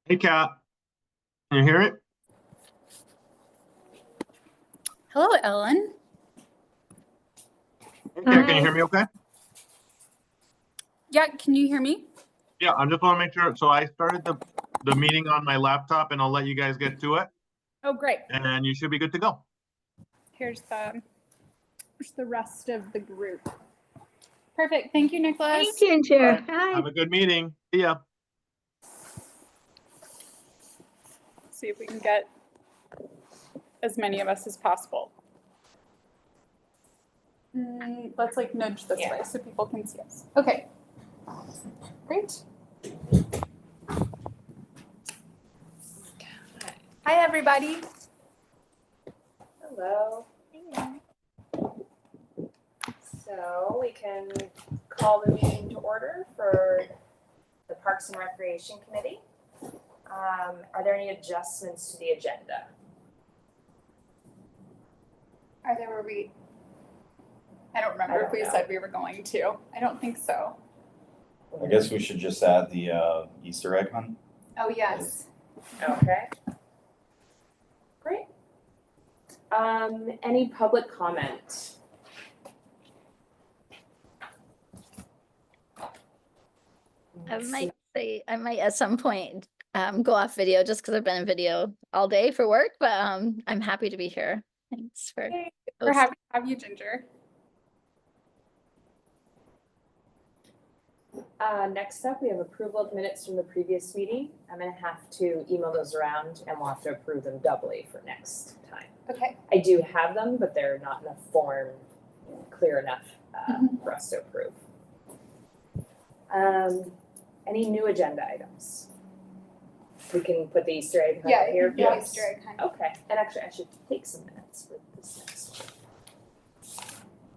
Hey, Kat, can you hear it? Hello, Ellen. Hey, Kat, can you hear me okay? Yeah, can you hear me? Yeah, I just want to make sure. So I started the meeting on my laptop and I'll let you guys get to it Oh, great. and you should be good to go. Here's the rest of the group. Perfect. Thank you, Nicholas. Thank you, Chair. All right. Hi. Have a good meeting. See ya. See if we can get as many of us as possible. Let's like nudge this way so people can see us. Okay. Great. Hi, everybody. Hello. So we can call the meeting to order for the Parks and Recreation Committee. Are there any adjustments to the agenda? I don't remember if we said we were going to. I don't think so. I guess we should just add the Easter egg hunt. Oh, yes. Okay. Great. Any public comment? I might at some point go off video just because I've been in video all day for work, but I'm happy to be here. Thanks for We're happy to have you, Ginger. Next up, we have approval of minutes from the previous meeting. I'm gonna have to email those around and we'll have to approve them doubly for next time. Okay. I do have them, but they're not in a form clear enough for us to approve. Any new agenda items? We can put the Easter egg hunt here. Yeah, Easter egg hunt. Okay, and actually I should take some minutes for this next one.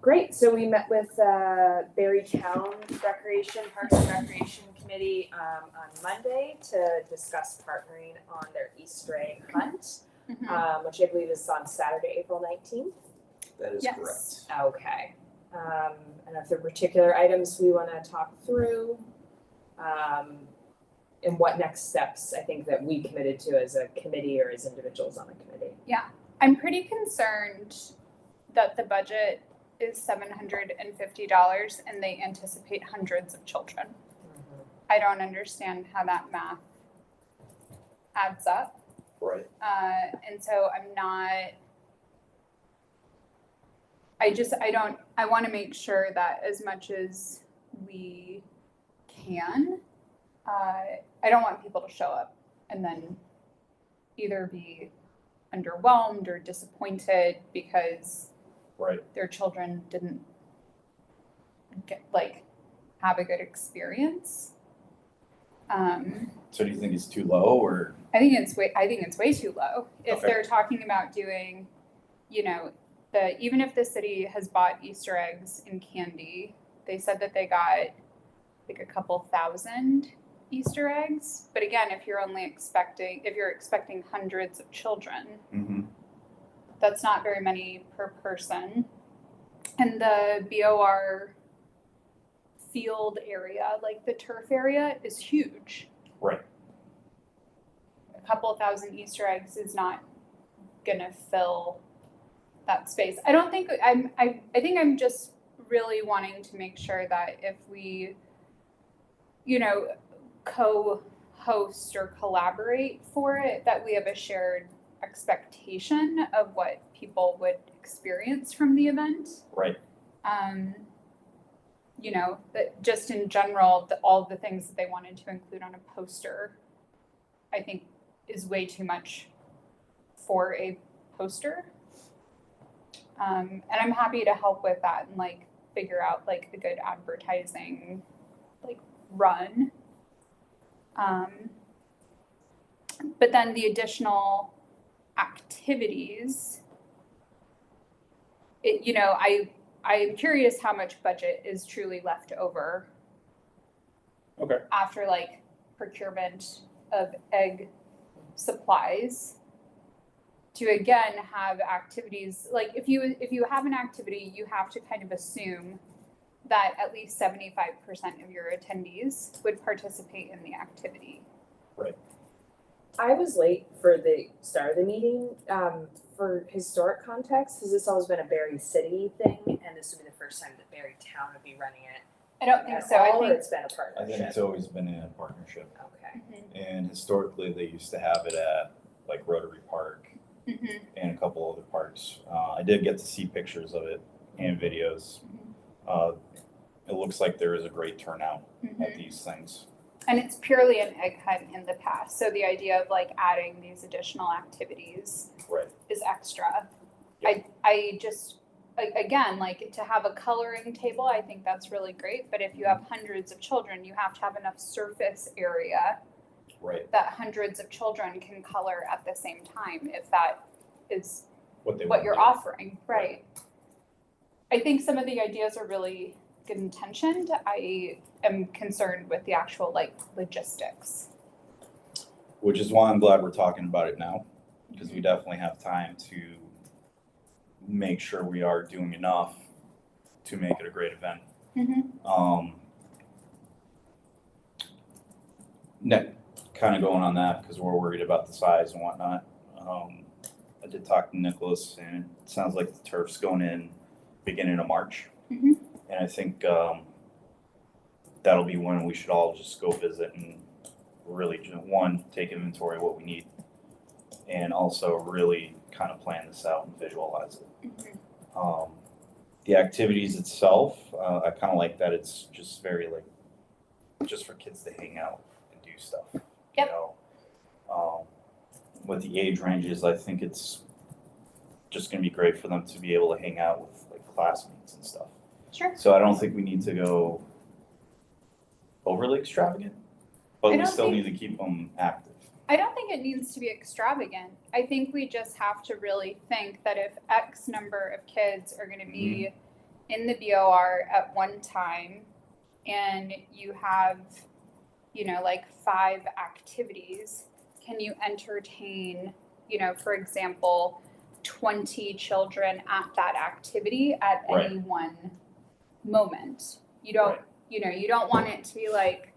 Great, so we met with Barre Town Recreation, Parks and Recreation Committee on Monday to discuss partnering on their Easter egg hunt, which I believe is on Saturday, April 19th. That is correct. Okay. And if there are particular items we want to talk through, and what next steps I think that we committed to as a committee or as individuals on the committee. Yeah, I'm pretty concerned that the budget is $750 and they anticipate hundreds of children. I don't understand how that math adds up. Right. And so I want to make sure that as much as we can, I don't want people to show up and then either be underwhelmed or disappointed because their children didn't have a good experience. So do you think it's too low or? I think it's way too low. If Okay. they're talking about doing, even if the city has bought Easter eggs in candy, they said that they got like a couple thousand Easter eggs. But again, if you're expecting hundreds of children, that's not very many per person. And the BOR field area, like the turf area, is huge. Right. A couple thousand Easter eggs is not gonna fill that space. I think I'm just really wanting to make sure that if we, co-host or collaborate for it, that we have a shared expectation of what people would experience from the event. Right. That just in general, all the things that they wanted to include on a poster, I think is way too much for a poster. And I'm happy to help with that and figure out a good advertising run. But then the additional activities, I'm curious how much budget is truly left over. Okay. After procurement of egg supplies to again have activities if you have an activity, you have to kind of assume that at least 75% of your attendees would participate in the activity. Right. I was late for the start of the meeting. For historic context, has this always been a Barre City thing? And this would be the first time that Barre Town would be running it I don't think at so. I all, or think, it's been a I think partnership? it's always been in a partnership. Okay. And historically, they used to have it at like Rotary Park mhm, and a couple other parks. I did get to see pictures of it and videos. It looks like there is a great turnout at mhm. these things. And it's purely an egg hunt in the past. So the idea of like adding these additional activities Right. is extra. Yeah. I just, again, like to have a coloring table, I think that's really great. But if you have hundreds of children, you have to have enough surface area Right. that hundreds of children can color at the same time, if that is What they what want you're to do. offering, right? I think some of the ideas are really good intentioned. I am concerned with the actual like logistics. Which is why I'm glad we're talking about it now, because we definitely have time to make sure we are doing enough to make it a great event. Kind of going on that because we're worried about the size and whatnot. I did talk to Nicholas, and it sounds like the turf's going in beginning of March. Mhm. And I think that'll be when we should all just go visit and really, one, take inventory of what we need, and also really kind of plan this out and visualize it. Mhm. The activities itself, I kind of like that it's just very like, just for kids to hang out and do stuff. Yep. You know, with the age ranges, I think it's just going to be great for them to be able to hang out with like classmates and stuff. Sure. So I don't think we need to go overly extravagant, but I we don't still think- need to keep them active. I don't think it needs to be extravagant. I think we just have to really think that if X number of kids are going to be in the BOR at one time, and you have, you know, like 5 activities, can you entertain, you know, for example, 20 children at that activity at any one moment? You don't, Right. you know, you don't want it to be like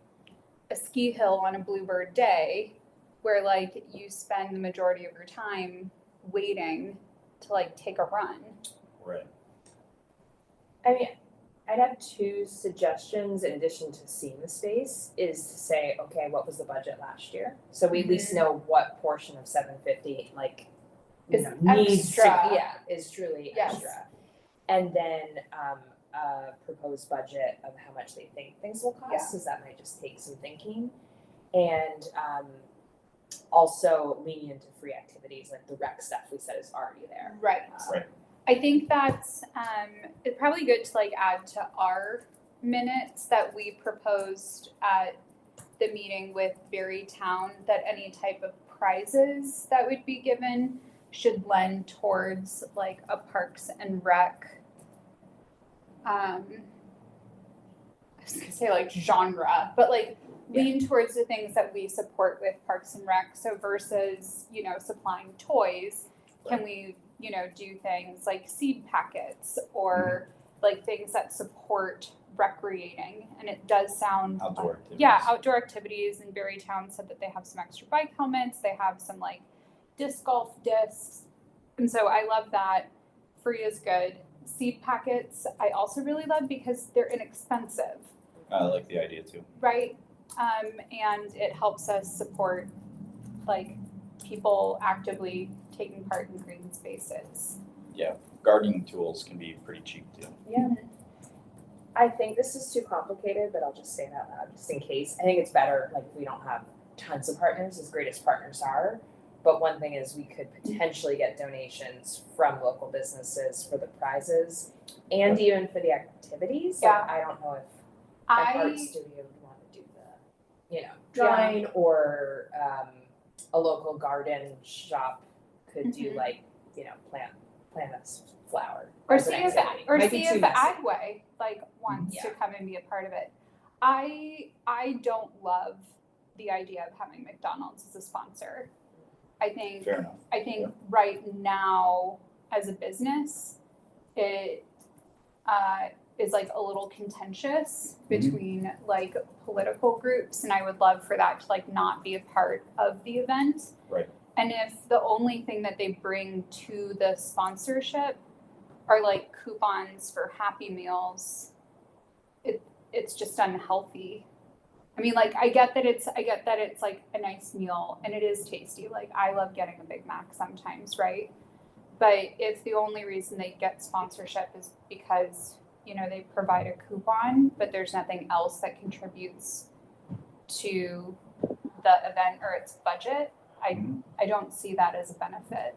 a ski hill on a Bluebird day where like you spend the majority of your time waiting to like take a run. Right. I mean, I'd have 2 suggestions in addition to seeing the space, is to say, okay, what was the budget last year? So we at least know what portion of 750 like Is needs to, extra. is truly Yes. extra. And then a proposed budget of how much they think things will cost, Yeah. because that might just take some thinking. And also leaning into free activities, like the rec stuff we said is already there. Right. Right. I think that's it's probably good to like add to our minutes that we proposed at the meeting with Barre Town that any type of prizes that would be given should lend towards like a Parks and Rec I was gonna say like genre, but like lean towards the things that we support with Parks and Rec. So versus, you know, supplying toys, can we, you know, do things like seed packets or like things that support recreating? And it does sound Outdoor activities. yeah, outdoor activities. And Barre Town said that they have some extra bike helmets, they have some like disc golf discs. And so I love that. Free is good. Seed packets I also really love because they're inexpensive, I like the idea too. right? And it helps us support like people actively taking part in green spaces. Gardening tools can be pretty cheap too. Yeah. I think this is too complicated, but I'll just say that loud, just in case. I think it's better, like, if we don't have tons of partners, as great as partners are. But one thing is we could potentially get donations from local businesses for the prizes and even for the activities. Yeah. Like, I don't know if an art studio would want to do the, you know, drawing, or a local garden shop could do like, you know, plant a flower. Or as an see if activity. or Might be see too if messy. Agway like wants to Yeah. come and be a part of it. I don't love the idea of having McDonald's as a sponsor. I think Fair enough. right now as a business, it is like a little contentious between like political groups, and I would love for that to like not be a part of the event. Right. And if the only thing that they bring to the sponsorship are like coupons for Happy Meals, it's just unhealthy. I mean, like I get that it's like a nice meal and it is tasty. Like I love getting a Big Mac sometimes, right? But if the only reason they get sponsorship is because, you know, they provide a coupon, but there's nothing else that contributes to the event or its budget, I don't see that as a benefit.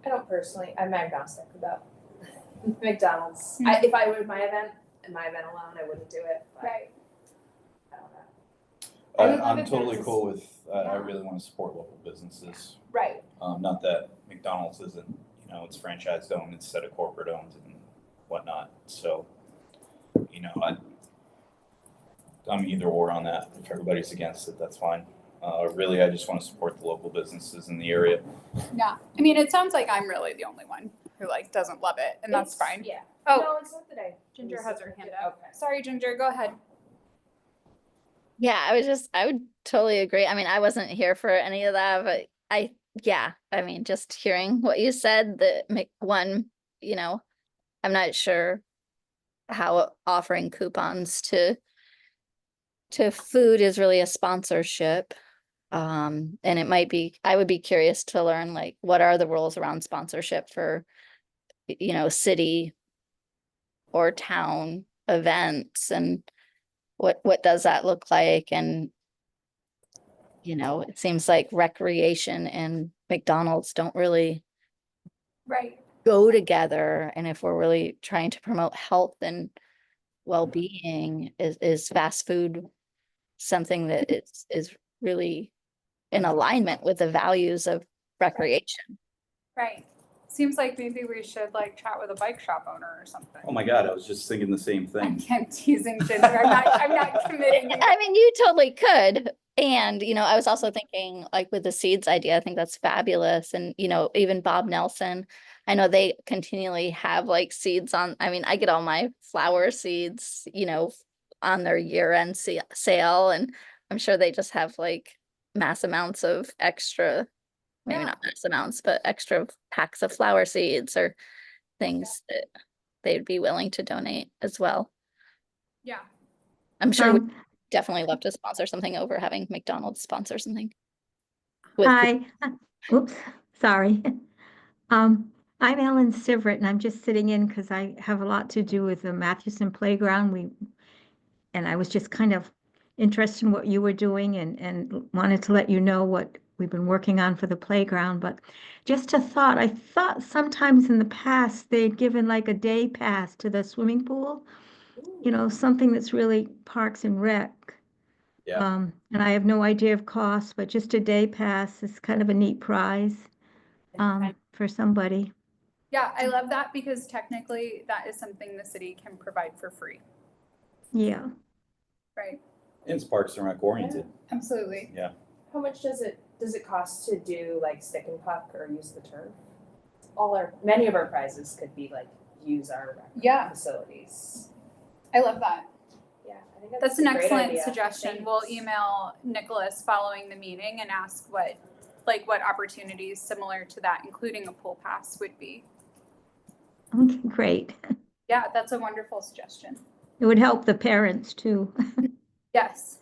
I don't personally, I'm agnostic about McDonald's. If I would my event alone, I wouldn't do it, but Right. I don't know. I would love I'm if totally there was- cool with, I Yeah. really want to support local businesses. Right. Not that McDonald's isn't, you know, it's franchise owned instead of corporate owned and whatnot. So, you know, I'm either or on that. If everybody's against it, that's fine. Really, I just want to support the local businesses in the area. Yeah. I mean, it sounds like I'm really the only one who like doesn't love it, and that's It's- fine. Yeah. Oh, No, it's not that Ginger has her hand up. Okay. Sorry, Ginger, go ahead. Yeah, I would totally agree. I mean, I wasn't here for any of that, but I mean, just hearing what you said, you know, I'm not sure how offering coupons to food is really a sponsorship. And it might be, I would be curious to learn like, what are the rules around sponsorship for, you know, city or town events, and what does that look like? And, you know, it seems like recreation and McDonald's don't really Right. go together. And if we're really trying to promote health and well-being, is fast food something that is really in alignment with the values of recreation? Right. Seems like maybe we should like chat with a bike shop owner or something. Oh my God, I was just thinking the same I'm thing. teasing Ginger. I'm not committing. I mean, you totally could. And, you know, I was also thinking like with the seeds idea, I think that's fabulous. And, you know, even Bob Nelson, I know they continually have like seeds on, I mean, I get all my flower seeds, you know, on their year-end sale, and I'm sure they just have like mass amounts of extra, maybe Yeah. not mass amounts, but extra packs of flower seeds or things that they'd be willing to donate as well. Yeah. I'm sure we Um, definitely love to sponsor something over having McDonald's sponsor something. With Hi, oops, sorry. I'm Ellen Sivert, and I'm just sitting in because I have a lot to do with the Mathewson Playground. And I was just kind of interested in what you were doing and wanted to let you know what we've been working on for the playground. But just a thought, I thought sometimes in the past they'd given like a day pass to the swimming pool, you know, something that's really Parks and Rec. Yeah. And I have no idea of cost, but just a day pass is kind of a neat prize for somebody. Yeah, I love that because technically that is something the city can provide for free. Yeah. Right. And it's Parks and Rec oriented. Absolutely. Yeah. How much does it cost to do like stick and puck or use the turf? Many of our prizes could be like use our rec Yeah. facilities. I love that. Yeah, I think That's an a great excellent idea. suggestion. We'll Thanks. email Nicholas following the meeting and ask what opportunities similar to that, including a pool pass, would be. Okay, great. Yeah, that's a wonderful suggestion. It would help the parents too. Yes.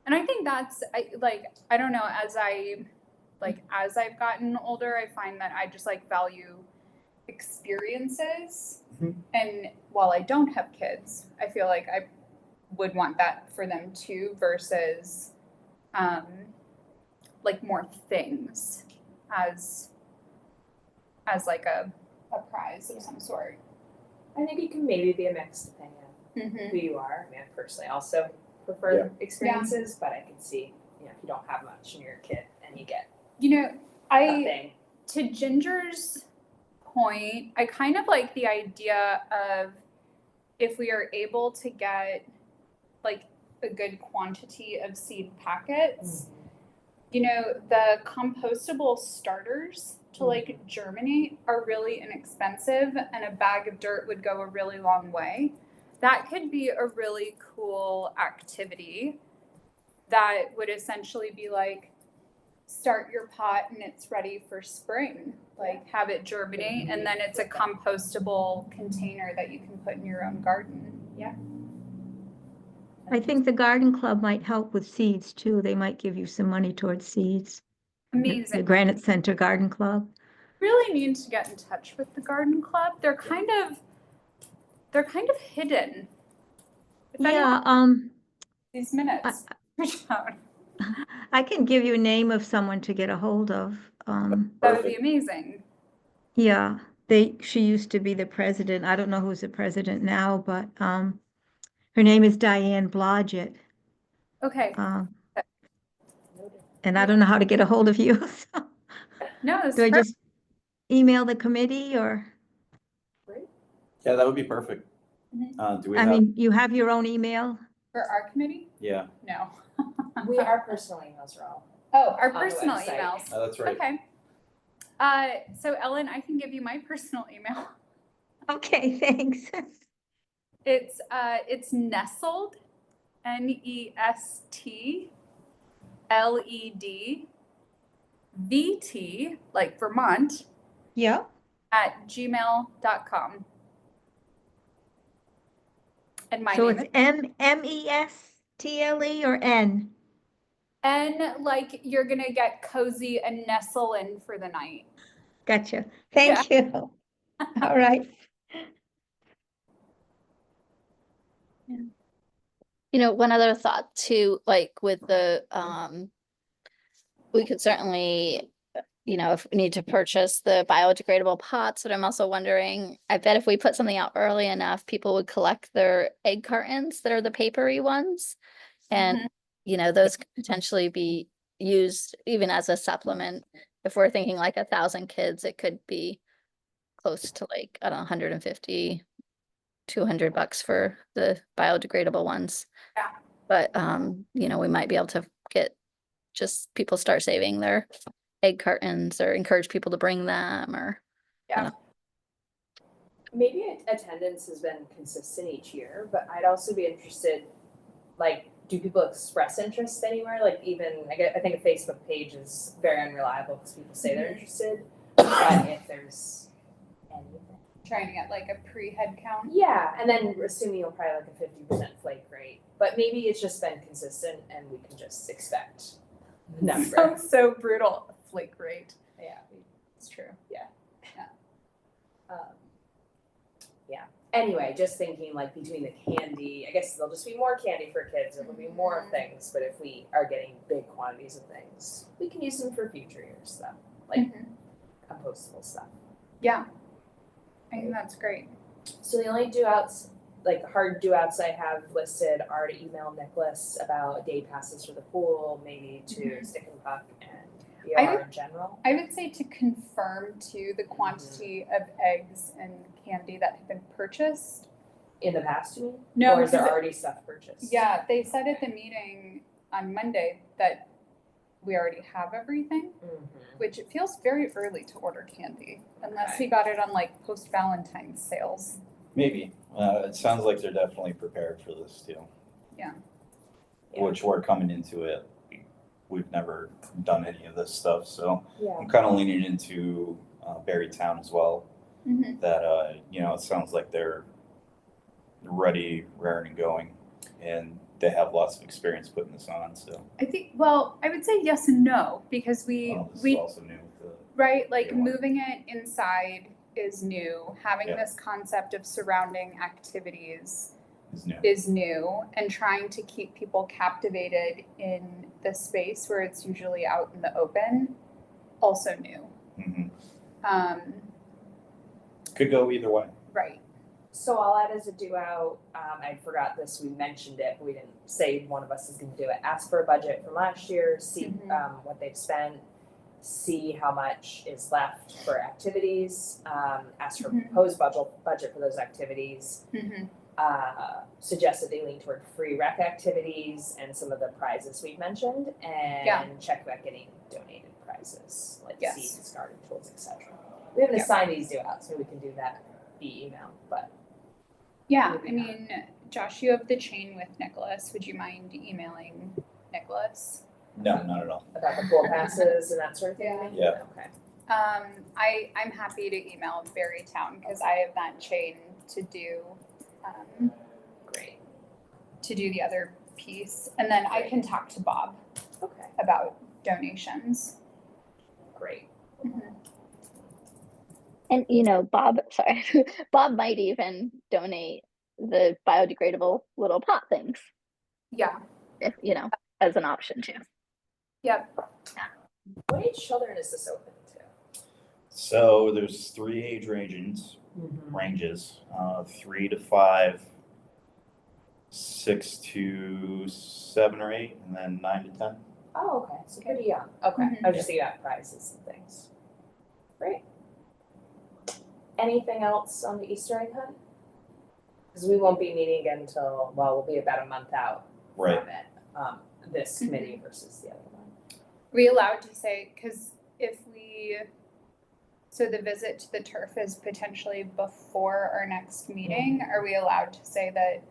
And I think I don't know, as I've gotten older, I find that I just like value experiences. Mhm. And while I don't have kids, I feel like I would want that for them too, versus like more things as like a prize of some sort. I think it can maybe be a mix depending on Mm-hmm. who you are. I mean, I personally also prefer experiences, but I can see, you know, if you don't have much and you're a kid and you get nothing. To Ginger's point, I kind of like the idea of if we are able to get like a good quantity of seed packets, you know, the compostable starters to like germinate are really inexpensive, and a bag of dirt would go a really long way. That could be a really cool activity that would essentially be like, start your pot and it's ready for spring. Like, have it germinate, and then it's a compostable container that you can put in your own garden. Yeah. I think the garden club might help with seeds too. They might give you some money towards seeds. The Amazing. Granite Center Garden Club. Really need to get in touch with the garden club. They're kind of hidden. If anyone Yeah, these minutes, reach out. I can give you a name of someone to get a hold of. That would be amazing. Yeah, she used to be the president. I don't know who's the president now, but her name is Diane Blodgett. Okay. And I don't know how to get a hold of you. So No, this do I is just email the committee or? Yeah, that would be perfect. Do we I have, mean, you have your own email? for our committee? yeah, No. Our personal emails are all. Oh, our on the personal website. emails. oh, that's right. Okay. So Ellen, I can give you my personal email. Okay, thanks. It's nestled, NESTLED, VT, like Vermont, Yeah. at gmail.com. And my So name it's is MESTLE or N? N, like you're gonna get cozy and nestle in for the night. Gotcha. Thank you. All right. You know, one other thought too, like with the, we could certainly, you know, if we need to purchase the biodegradable pots, but I'm also wondering, I bet if we put something out early enough, people would collect their egg cartons that are the papery ones. And, you know, those could potentially be used even as a supplement. If we're thinking like 1,000 kids, it could be close to like, I don't know, 150, $200 for the biodegradable ones. Yeah. But, you know, we might be able to get, just people start saving their egg cartons or encourage people to bring them or. Yeah. Maybe attendance has been consistent each year, but I'd also be interested, like, do people express interest anywhere? Like, even, I think a Facebook page is very unreliable because people say they're interested, but if there's anything. Trying to get like a pre-head count. Yeah, and then assuming you'll probably like a 50% flake rate, but maybe it's just been consistent and we can just expect the number. Sounds so brutal. Flake rate. Yeah. It's true. Yeah. Anyway, just thinking like between the candy, I guess there'll just be more candy for kids. There'll be more things, but if we are getting big quantities of things, we can use them for future years stuff, like compostable stuff. Yeah. I think that's great. So the only do outs, like hard do outs I have listed are to email Nicholas about day passes for the pool, maybe to Stick and Puck and BR in general. I would say to confirm too the quantity of eggs and candy that have been purchased. In the past, you mean? No, Or is there because already stuff purchased? yeah, they said at the meeting on Monday that we already have everything, which it feels very early to order candy unless he got it on like post-Valentine's sales. Maybe. It sounds like they're definitely prepared for this too. Yeah. Which we're coming into it. We've never done any of this stuff, so Yeah. I'm kind of leaning into Barre Town as well. Mm-hmm. That you know, it sounds like they're ready, raring and going, and they have lots of experience putting this on. So I think, well, I would say yes and no, because this is we also new. right, like Yeah. moving it inside is new. Having Yeah. this concept of surrounding activities Is new. is new, and trying to keep people captivated in the space where it's usually out in the open, also new. Could go either way. Right. So I'll add as a do out, I forgot this, we mentioned it, but we didn't say one of us is gonna do it. Ask for a budget from last year, see what they've spent, see how much is left for activities, ask for proposed budget for those activities. Suggest that they lean toward free rec activities and some of the prizes we've mentioned, and check about getting donated prizes, like Yes. seeds, garden tools, etc. We haven't Yep. assigned these due out, so we can do that via email, but Yeah, Maybe I not. mean, Josh, you have the chain with Nicholas. Would you mind emailing Nicholas? No, not at all. about the pool passes and that sort of thing. Yeah. maybe? Yeah. Okay. I'm happy to email Barrytown because I have that chain to do, Great. to do the other piece. And then I can talk to Bob Okay. about donations. Great. And you know, Bob, sorry, Bob might even donate the biodegradable little pot things, Yeah, if you know, as an option too. yep. What age children is this open to? So there's 3 age ranges, 3 to 5, 6 to 7 or 8, and then 9 to 10. Oh, okay. So pretty young. Okay. Mhm. I was just thinking about prizes and things. Great. Anything else on the Easter egg hunt? Because we won't be meeting again until, well, we'll be about a month out Right. from it. This committee versus the other one. Are we allowed to say, because so the visit to the turf is potentially before our next meeting, are we allowed to say that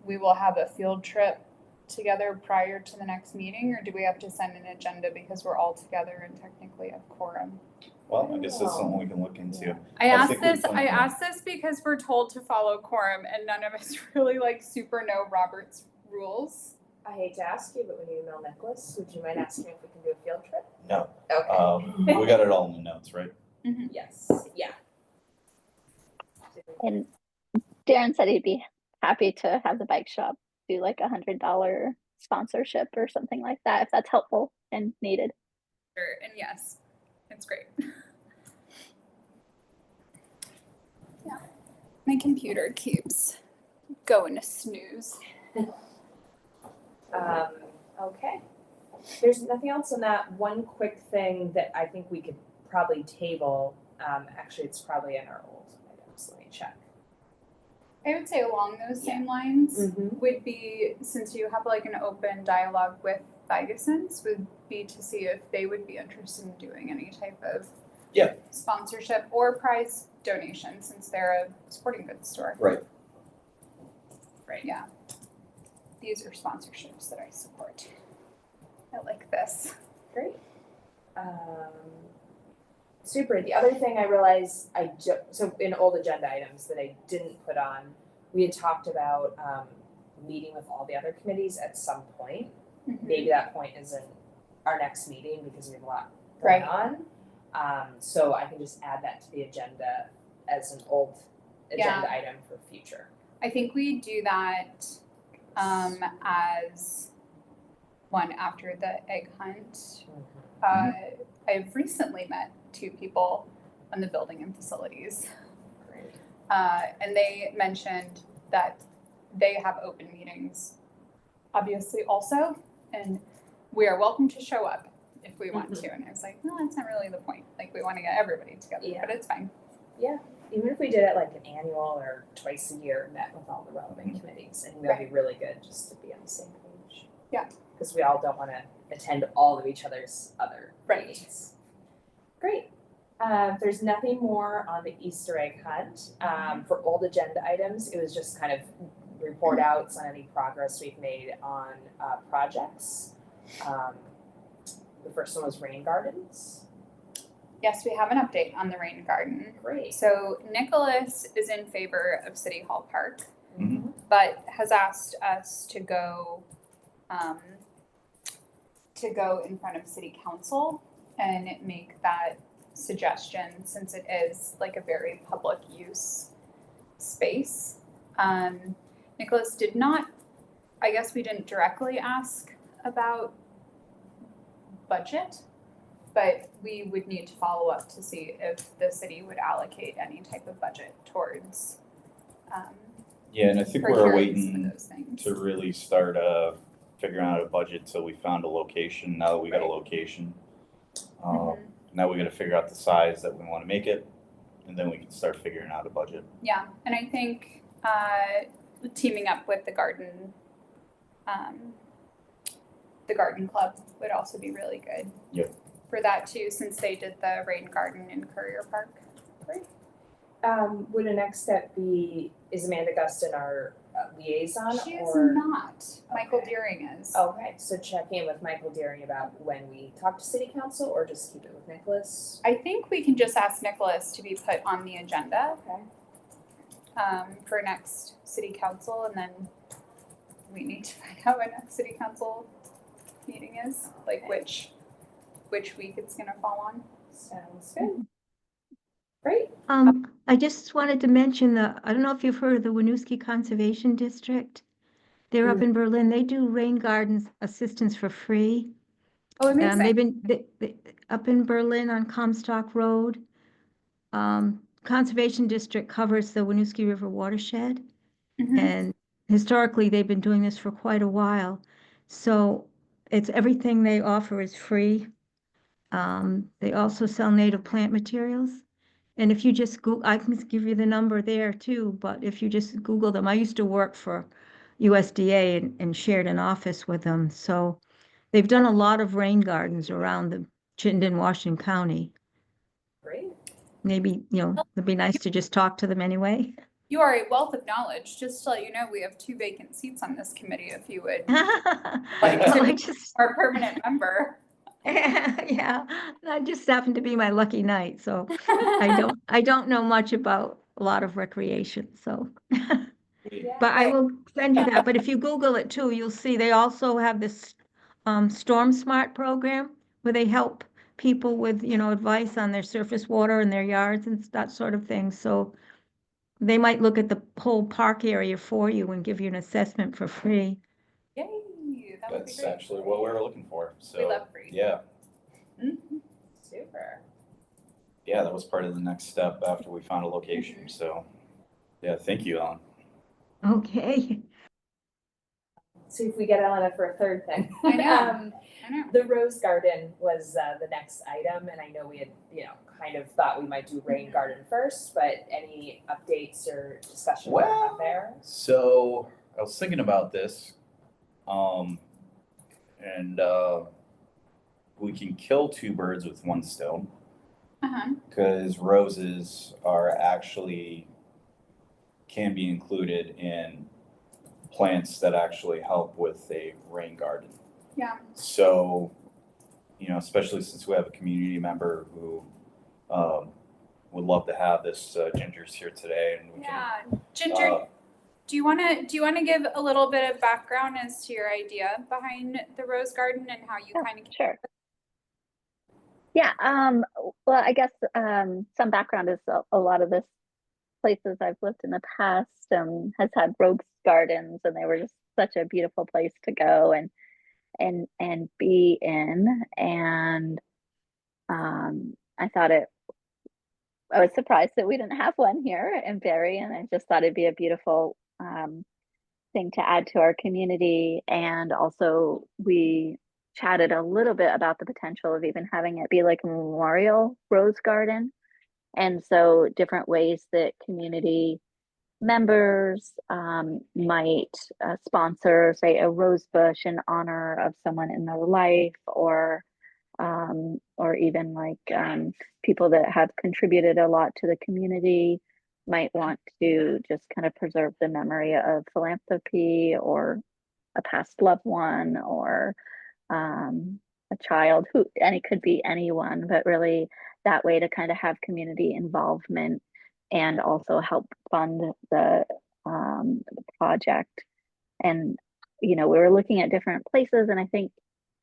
we will have a field trip together prior to the next meeting, or do we have to send an agenda because we're all together and technically have quorum? Well, I guess that's something we can look into. I I asked think we this, can, I yeah. asked this because we're told to follow quorum and none of us really like super know Robert's rules. I hate to ask you, but when you email Nicholas, would you mind asking if we can do a field trip? No, Okay. we got it all in the notes, right? Yes. Yeah. And Darren said he'd be happy to have the bike shop do like $100 sponsorship or something like that, if that's helpful and needed. Sure, and yes, it's great. Yeah, my computer keeps going to snooze. Okay. There's nothing else on that. One quick thing that I think we could probably table. Actually, it's probably in our old items. Let me check. I would say along those same lines Mm-hmm. would be, since you have like an open dialogue with Vigusons, would be to see if they would be interested in doing any type of Yeah. sponsorship or prize donation, since they're a sporting goods store. Right. Right, yeah. These are sponsorships that I support. I like this. Great. Super. The other thing I realized so in old agenda items that I didn't put on, we had talked about meeting with all the other committees at some point. Maybe that point isn't our next meeting because we have a lot going on. So I can just add that to the agenda as an old agenda item for future. I think we do that as one after the egg hunt. I've recently met 2 people on the building and facilities. Great. And they mentioned that they have open meetings, obviously also, and we are welcome to show up if we want to. And I was like, no, that's not really the point. Like, we want to get everybody together, but it's fine. Even if we did it like an annual or twice a year, met with all the relevant committees, and that'd be really good just to be on the same page. Yeah. Because we all don't want to attend all of each other's other meetings. Great. There's nothing more on the Easter egg hunt. For old agenda items, it was just kind of report outs on any progress we've made on projects. The first one was rain gardens. Yes, we have an update on the rain garden. Great. So Nicholas is in favor of City Hall Park, but has asked us to go in front of City Council and make that suggestion, since it is like a very public use space. Nicholas did not, I guess we didn't directly ask about budget, but we would need to follow up to see if the city would allocate any type of budget towards Yeah, and I think we're procuring some of waiting those things. to really start figuring out a budget till we found a location. Now that we got a location, now we got to figure out the size that we want to make it, and then we can start figuring out a budget. Yeah, and I think teaming up with the garden club would also be really good. Yep. for that too, since they did the rain garden in Courier Park. Great. Would a next step be, is Amanda Guston our liaison She is or? not. Michael Okay. Deering is. Okay, so check in with Michael Deering about when we talk to city council or just keep it with Nicholas? I think we can just ask Nicholas to be put on the agenda Okay. for next city council, and then we need to find out when next city council meeting is, like which week it's gonna fall on. Sounds good. Great. I just wanted to mention I don't know if you've heard of the Winooski Conservation District. They're up in Berlin. They do rain gardens assistance for free. Oh, amazing. They've been up in Berlin on Comstock Road. Conservation District covers the Winooski River watershed. Mhm. And historically, they've been doing this for quite a while. So it's everything they offer is free. They also sell native plant materials. And if you just go, I can give you the number there too, but if you just Google them, I used to work for USDA and shared an office with them. So they've done a lot of rain gardens around the Chittenden, Washington County. Great. Maybe, it'd be nice to just talk to them anyway. You are a wealth of knowledge. Just to let you know, we have 2 vacant seats on this committee if you would like Well, to I be just, our permanent member. yeah, that just happened to be my lucky night, so I don't know much about a lot of recreation, so. But I will send you that, but if you Google it too, you'll see they also have this Storm Smart program where they help people with, advice on their surface water in their yards and that sort of thing, so they might look at the whole park area for you and give you an assessment for free. Yay, that would be That's great. actually what we were looking for, so. We love free. Yeah, Super. yeah, that was part of the next step after we found a location, so. Yeah, thank you, Ellen. Okay. See if we get Elena for a third thing. I know. I know. The rose garden was the next item, and I know we had, kind of thought we might do rain garden first, but any updates or discussion we have there? So I was thinking about this, and we can kill 2 birds with 1 stone Uh-huh. because roses are actually can be included in plants that actually help with a rain garden. Yeah. So, especially since we have a community member who would love to have this Ginger's here today, and we Yeah. can. Ginger, do you wanna give a little bit of background as to your idea behind the rose garden and how you kind of Sure. Yeah, well, I guess some background is a lot of this places I've lived in the past has had rose gardens, and they were just such a beautiful place to go and be in. And I was surprised that we didn't have one here in Barre, and I just thought it'd be a beautiful thing to add to our community. And also we chatted a little bit about the potential of even having it be like a memorial rose garden. And so different ways that community members might sponsor, say, a rose bush in honor of someone in their life, or even like people that have contributed a lot to the community might want to just kind of preserve the memory of philanthropy or a past loved one or a child and it could be anyone, but really that way to kind of have community involvement and also help fund the project. And we were looking at different places, and I think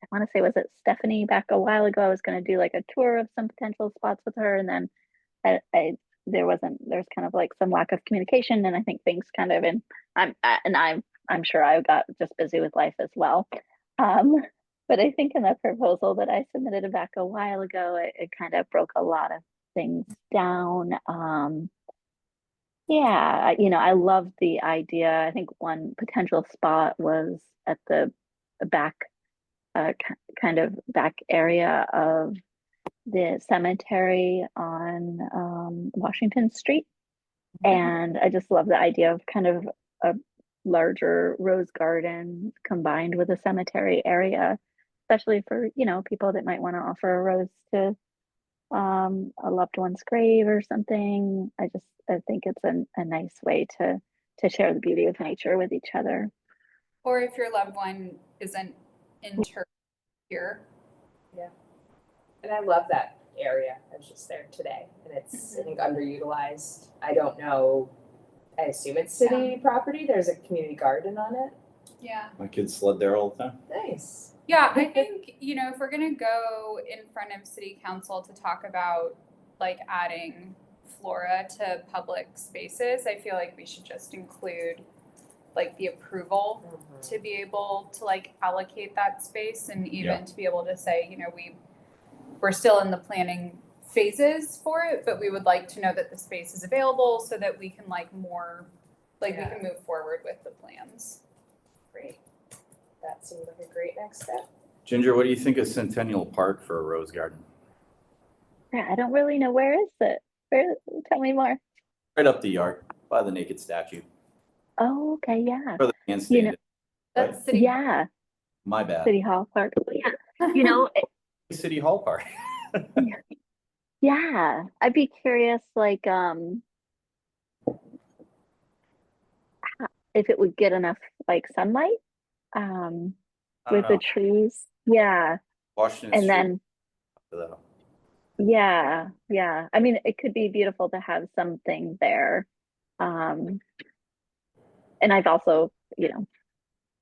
I want to say, was it Stephanie back a while ago? I was going to do like a tour of some potential spots with her, and then there's kind of like some lack of communication, and I think things kind of I'm sure I got just busy with life as well. But I think in the proposal that I submitted back a while ago, it kind of broke a lot of things down. Yeah, I love the idea. I think one potential spot was at the back, kind of back area of the cemetery on Washington Street. And I just love the idea of kind of a larger rose garden combined with a cemetery area especially for, you know, people that might want to offer a rose to a loved one's grave or something. I think it's a nice way to share the beauty of nature with each other. Or if your loved one isn't interred here. And I love that area. I was just there today and it's, I think, underutilized. I don't know, I assume it's city property. There's a community garden on it. Yeah. My kids sled there all the time. Nice. Yeah, I think, you know, if we're gonna go in front of city council to talk about like adding flora to public spaces, I feel like we should just include like the approval to be able to like allocate that space and even to be able to say, you know, we're still in the planning phases for it, but we would like to know that the space is available so that we can like more, like we can move forward with the plans. Great. That seems like a great next step. Ginger, what do you think of Centennial Park for a rose garden? Yeah, I don't really know, where is it? Tell me more. Right up the yard by the naked statue. Oh, okay, yeah. Or the handstand. know- That's city. Yeah, My bad. City Hall Park. Oh, yeah. You know, City Hall Park. yeah, I'd be curious, like, if it would get enough like sunlight, with the trees. Yeah, Washington and Street. then, Though. yeah, yeah. I mean, it could be beautiful to have something there. And I've also, you know,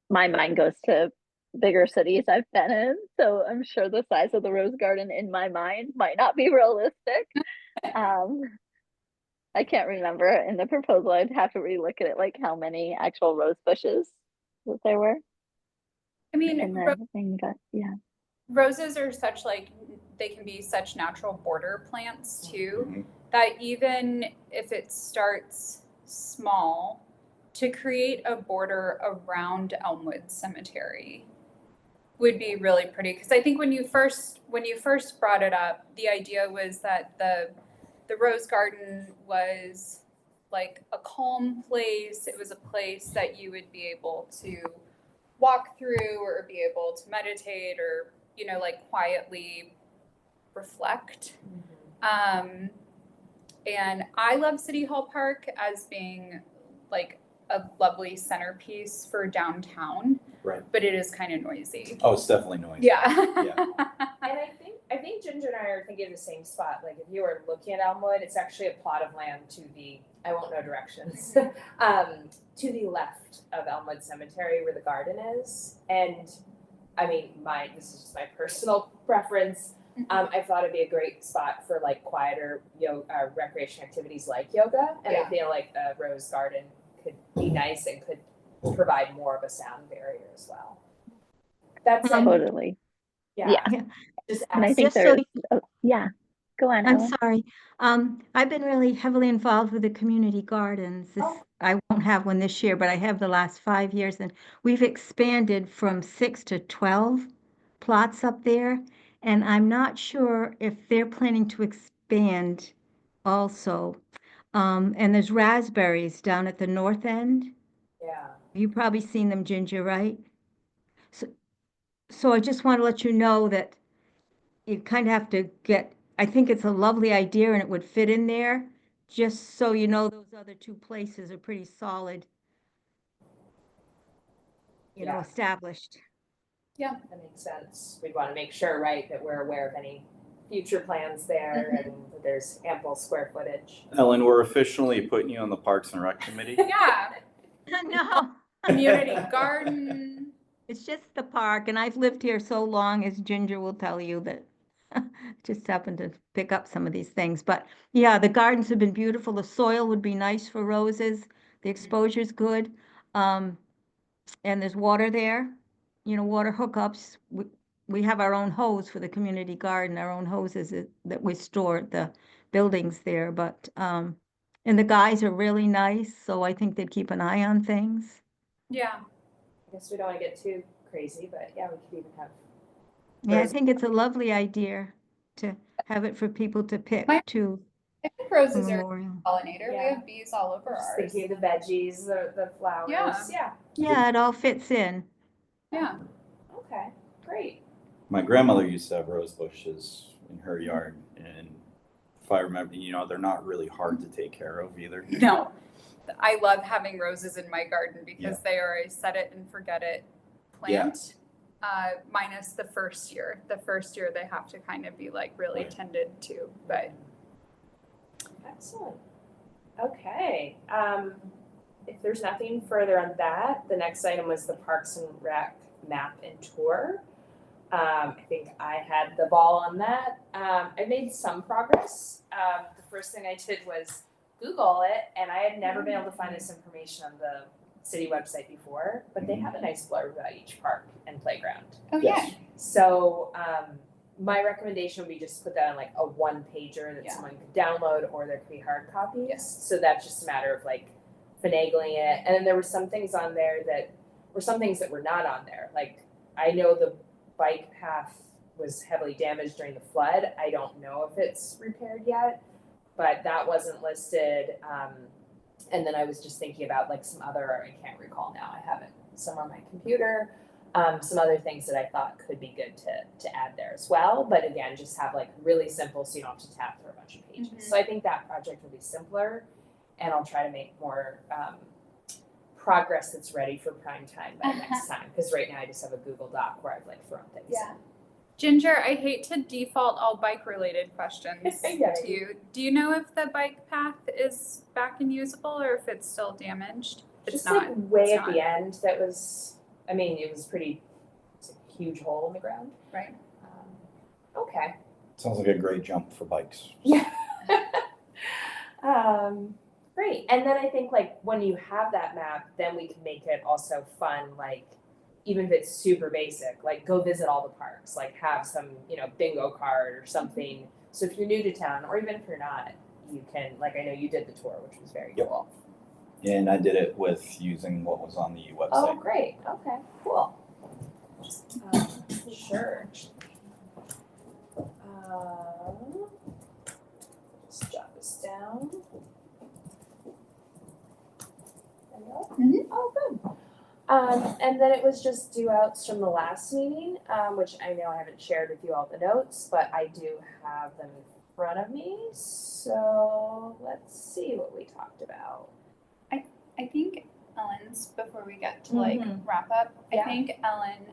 my mind goes to bigger cities I've been in, so I'm sure the size of the rose garden in my mind might not be realistic. I can't remember in the proposal. I'd have to relook at it, like how many actual rose bushes that there were I mean, in the thing, but yeah. roses are such like, they can be such natural border plants too, Mhm. that even if it starts small, to create a border around Elmwood Cemetery would be really pretty. Because I think when you first brought it up, the idea was that the rose garden was like a calm place. It was a place that you would be able to walk through or be able to meditate or, you know, like quietly reflect. And I love City Hall Park as being like a lovely centerpiece for downtown. Right. But it is kind of noisy. Oh, it's definitely noisy. Yeah. And I think Ginger and I are thinking of the same spot. Like if you were looking at Elmwood, it's actually a plot of land to the, I won't know directions, to the left of Elmwood Cemetery where the garden is. And I mean, this is just my personal preference. I thought it'd be a great spot for like quieter yoga, recreation activities like yoga. And I feel like a rose garden could be nice and could provide more of a sound barrier as well. That's Totally. yeah. And Just I think Just so there's, yeah, go on, I'm Ellen. sorry. I've been really heavily involved with the community gardens. I won't have one this year, but I have the last 5 years, and we've expanded from 6 to 12 plots up there. And I'm not sure if they're planning to expand also. And there's raspberries down at the north end. Yeah. You've probably seen them, Ginger, right? So I just want to let you know that you kind of have to I think it's a lovely idea and it would fit in there, just so you know those other two places are pretty solid, established. Yeah. That makes sense. We'd want to make sure, right, that we're aware of any future plans there and that there's ample square footage. Ellen, we're officially putting you on the Parks and Rec Committee. Yeah. No, Community garden. it's just the park, and I've lived here so long, as Ginger will tell you, that just happened to pick up some of these things. But yeah, the gardens have been beautiful. The soil would be nice for roses. The exposure's good. And there's water there, water hookups. We have our own hose for the community garden, our own hoses that we store at the buildings there. But, and the guys are really nice, so I think they'd keep an eye on things. Yeah. I guess we don't want to get too crazy, but yeah, we could even have. Yeah, I think it's a lovely idea to have it for people to pick too. I think roses are Memorial. a pollinator. Yeah. We have bees all over Just ours. thinking of the veggies, the flowers. Yeah. Yeah, it all fits in. Yeah. Okay, great. My grandmother used to have rose bushes in her yard, and if I remember, they're not really hard to take care of either. No, I love having roses in my garden because they are a set it and forget it plant. Minus the first year. The first year they have to kind of be like really Right. tended to, but Excellent. Okay. If there's nothing further on that, the next item was the Parks and Rec map and tour. I think I had the ball on that. I made some progress. The first thing I did was Google it, and I had never been able to find this information on the city website before, but they have a nice blurb about each park and playground. oh Yes. yeah. So my recommendation would be just put that on like a one pager that Yeah. someone could download, or there could be hard copies. Yeah. So that's just a matter of like finagling it. And then there were some things on there that were some things that were not on there. Like I know the bike path was heavily damaged during the flood. I don't know if it's repaired yet, but that wasn't listed. And then I was just thinking about like some other, I can't recall now, I have it somewhere on my computer. Some other things that I thought could be good to add there as well. But again, just have like really simple so you don't have to tap through a bunch of pages. Mhm. So I think that project will be simpler, and I'll try to make more progress that's ready for prime time by next time. Because right now I just have a Google Doc where I've like thrown things Yeah. in. Ginger, I hate to default all bike related questions Yeah. to you. Do you know if the bike path is back and usable or if it's still damaged? It's Just not. like way It's at the end, that was, I mean, it was pretty, it's a huge hole in the ground. Right. Okay. Sounds like a great jump for bikes. Yeah. Great. And then I think like when you have that map, then we can make it also fun, like even if it's super basic, like go visit all the parks, like have some, bingo card or something. So if you're new to town, or even if you're not, you can, like I know you did the tour, which was very Yep. cool. And I did it with using what was on the website. Oh, great. Okay, cool. Sure. Just jot this down. There we go. Mhm. Oh, good. And then it was just due outs from the last meeting, which I know I haven't shared with you all the notes, but I do have them in front of me. So let's see what we talked about. I think Ellen's, before we get to like Mhm. wrap up, Yeah. I think Ellen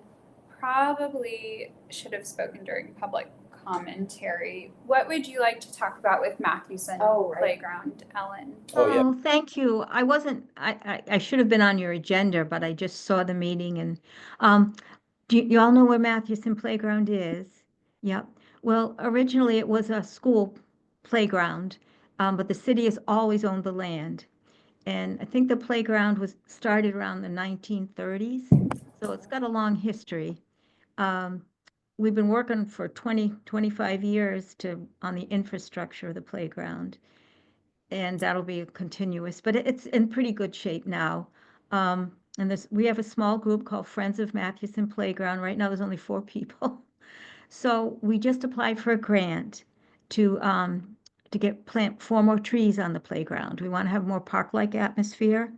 probably should have spoken during public commentary. What would you like to talk about with Mathewson Oh, right. Playground, Ellen? Oh, yeah. Oh, thank you. I wasn't, I should have been on your agenda, but I just saw the meeting and, do you all know where Mathewson Playground is? Yep. Well, originally it was a school playground, but the city has always owned the land. And I think the playground was started around the 1930s, so it's got a long history. We've been working for 25 years on the infrastructure of the playground, and that'll be continuous, but it's in pretty good shape now. And we have a small group called Friends of Mathewson Playground. Right now, there's only 4 people. So we just applied for a grant to plant 4 more trees on the playground. We want to have more park-like atmosphere.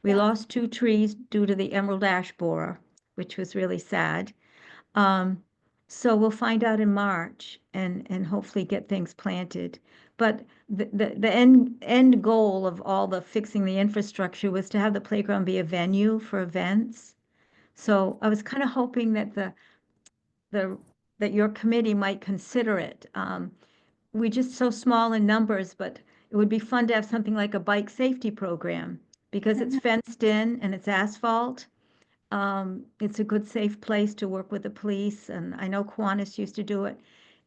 We Yeah. lost 2 trees due to the emerald ash borer, which was really sad. So we'll find out in March and hopefully get things planted. But the end goal of all the fixing the infrastructure was to have the playground be a venue for events. So I was kind of hoping that that your committee might consider it. We're just so small in numbers, but it would be fun to have something like a bike safety program because it's fenced in and it's asphalt. It's a good, safe place to work with the police, and I know Kiwanis used to do it.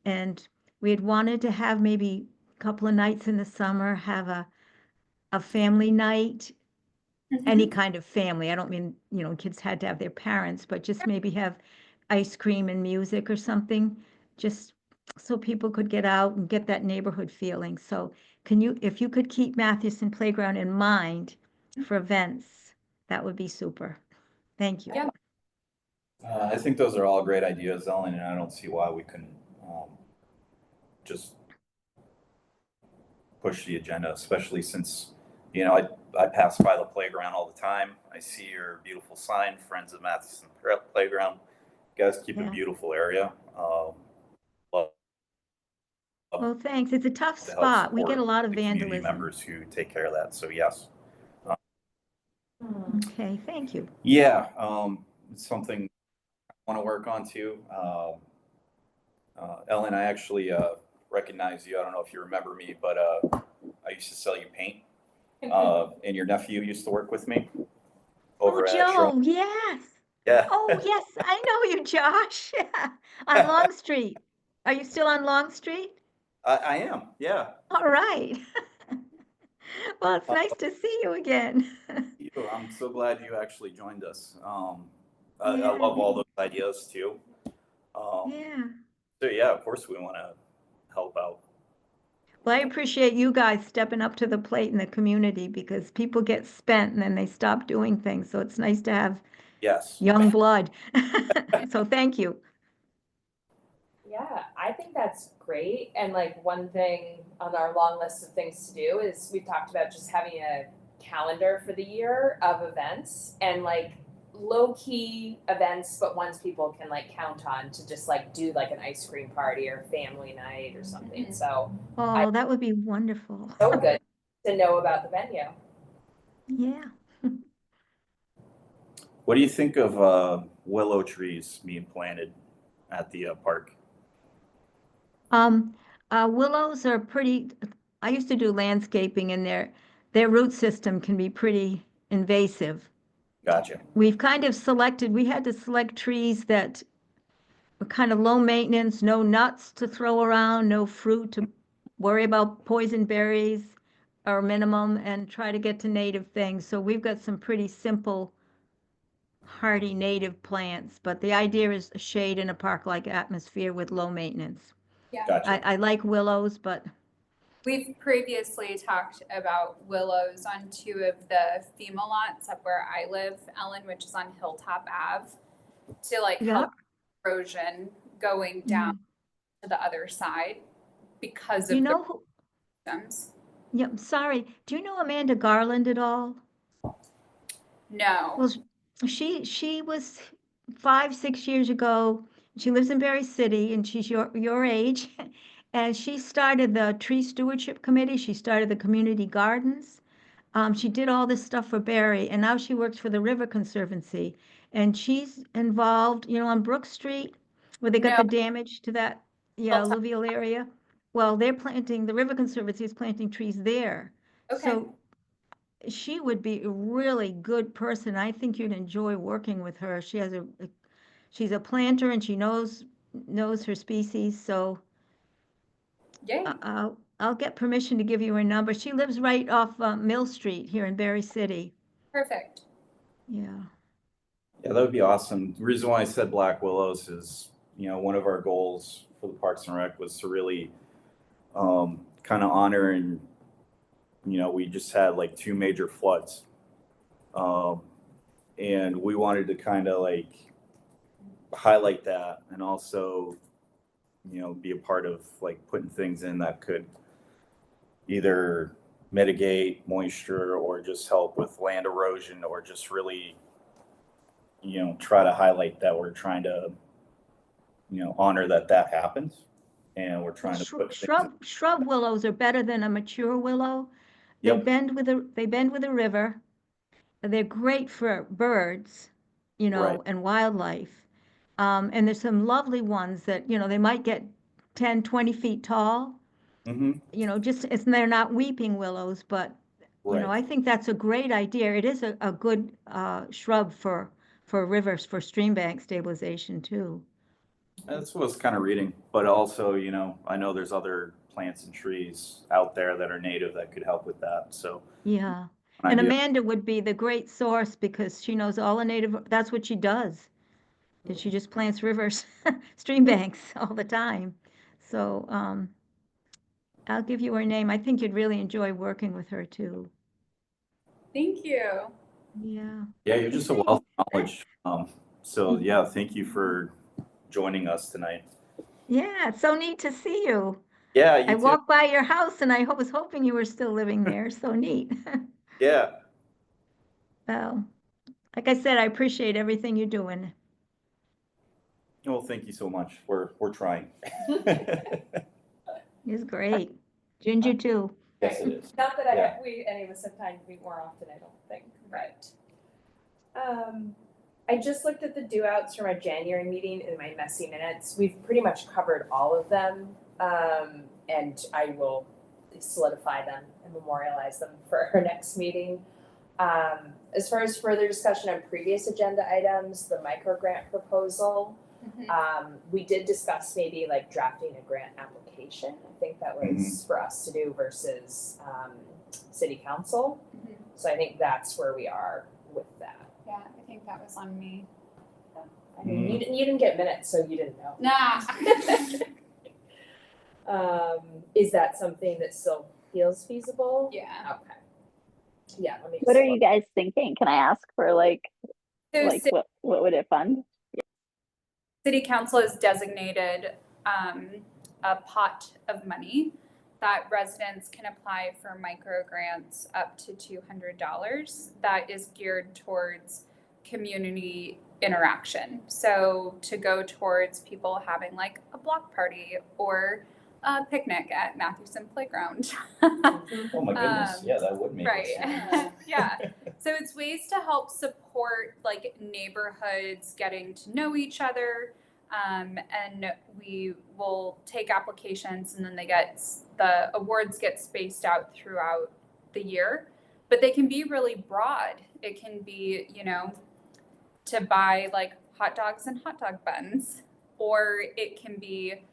And we had wanted to have maybe a couple of nights in the summer, have a family night, any kind of family. I don't mean, kids had to have their parents, but just maybe have ice cream and music or something, just so people could get out and get that neighborhood feeling. So if you could keep Mathewson Playground in mind for events, that would be super. Thank you. Yeah. I think those are all great ideas, Ellen, and I don't see why we couldn't just push the agenda, especially since, I pass by the playground all the time. I see your beautiful sign, Friends of Matheson Playground. You guys keep a Yeah. beautiful area. Love Well, thanks. It's a tough to help spot. We get support a lot of the community vandalism. members who take care of that. So yes. Okay, thank you. Yeah, it's something I want to work on too. Ellen, I actually recognize you. I don't know if you remember me, but I used to sell you paint. And your nephew used to work with me Oh, over at Sherwin. Joe, yes. Yeah. Oh, yes, I know you, Josh. On Long Street. Are you still on Long Street? I am. Yeah. All right. Well, it's nice to see you again. I'm so glad you actually joined us. I Yeah, love all those ideas too. yeah. So yeah, of course we want to help out. Well, I appreciate you guys stepping up to the plate in the community because people get spent and then they stop doing things. So it's nice to have Yes. young blood. So thank you. Yeah, I think that's great. And like one thing on our long list of things to do is we've talked about just having a calendar for the year of events and like low key events, but ones people can like count on to just like do like an ice cream party or family night or something. So Oh, that would be wonderful. so good to know about the venue. Yeah. What do you think of willow trees being planted at the park? Willows are pretty, I used to do landscaping and their root system can be pretty invasive. Gotcha. We've kind of selected, we had to select trees that were kind of low maintenance, no nuts to throw around, no fruit to worry about poison berries or minimum, and try to get to native things. So we've got some pretty simple, hardy native plants, but the idea is a shade in a park-like atmosphere with low maintenance. Yeah. Gotcha. I like willows, but We've previously talked about willows on 2 of the FEMA lots up where I live, Ellen, which is on Hilltop Ave, to like yeah. help erosion going down to the other side because Do you of the know who, systems. yeah, I'm sorry. Do you know Amanda Garland at all? No. Well, she was 5, 6 years ago. She lives in Berry City, and she's your age. And she started the Tree Stewardship Committee. She started the community gardens. She did all this stuff for Berry, and now she works for the River Conservancy. And she's involved, on Brook Street, where they got No. the damage to that, Hilltop. alluvial area. Well, the River Conservancy is planting trees there. Okay. So she would be a really good person. I think you'd enjoy working with her. She's a planter and she knows her species. So Yay. I'll get permission to give you her number. She lives right off Mill Street here in Berry City. Perfect. Yeah. Yeah, that would be awesome. The reason why I said Black Willows is, one of our goals for the Parks and Rec was to really kind of honor and, we just had like 2 major floods. And we wanted to kind of like highlight that and also, be a part of like putting things in that could either mitigate moisture or just help with land erosion or just really, try to highlight that we're trying to, honor that happens. And we're trying to put Shrub willows are better than a mature willow. They Yep. bend with a river. They're great for birds, Right. and wildlife. And there's some lovely ones that, they might get 10, 20 feet tall. They're not weeping willows, but, Right. I think that's a great idea. It is a good shrub for rivers, for stream bank stabilization too. That's what I was kind of reading, but also, I know there's other plants and trees out there that are native that could help with that. So Yeah. an And idea. Amanda would be the great source because she knows all the native, that's what she does. And she just plants rivers, stream banks all the time. So I'll give you her name. I think you'd really enjoy working with her too. Thank you. Yeah. Yeah, you're just a wealth of knowledge. So yeah, thank you for joining us tonight. Yeah, it's so neat to see you. Yeah, you I too. walked by your house and I was hoping you were still living there. So neat. Yeah. Well, like I said, I appreciate everything you're doing. Well, thank you so much. We're trying. It's great. Ginger too. Yes, it is. Not that Yeah. any of us have time to meet more often, I don't think, Right. I just looked at the due outs from our January meeting in my messy minutes. We've pretty much covered all of them. And I will solidify them and memorialize them for our next meeting. As far as further discussion on previous agenda items, the micro grant proposal, we did discuss maybe like drafting a grant application. I think that was for us to do versus city council. So I think that's where we are with that. Yeah, I think that was on me. I mean, you didn't get minutes, so you didn't know. Nah. Is that something that still feels feasible? Yeah. Okay. Yeah, let me just What are look. you guys thinking? Can I ask for like So what would it fund? City council has designated a pot of money that residents can apply for micro grants up to $200 that is geared towards community interaction. So to go towards people having like a block party or a picnic at Mathewson Playground. Oh my goodness, yeah, that would make Right. sense. Yeah. So it's ways to help support like neighborhoods getting to know each other. And we will take applications and then the awards get spaced out throughout the year, but they can be really broad. It can be, to buy like hot dogs and hot dog buns, or it can be,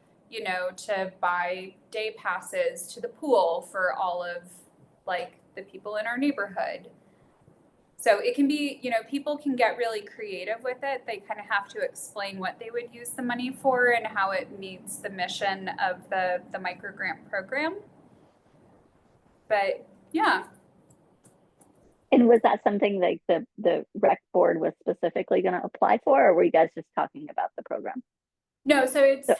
to buy day passes to the pool for all of like the people in our neighborhood. So it can be, people can get really creative with it. They kind of have to explain what they would use the money for and how it meets the mission of the micro grant program. But yeah. And was that something like the rec board was specifically going to apply for, or were you guys just talking about the program? No, so it's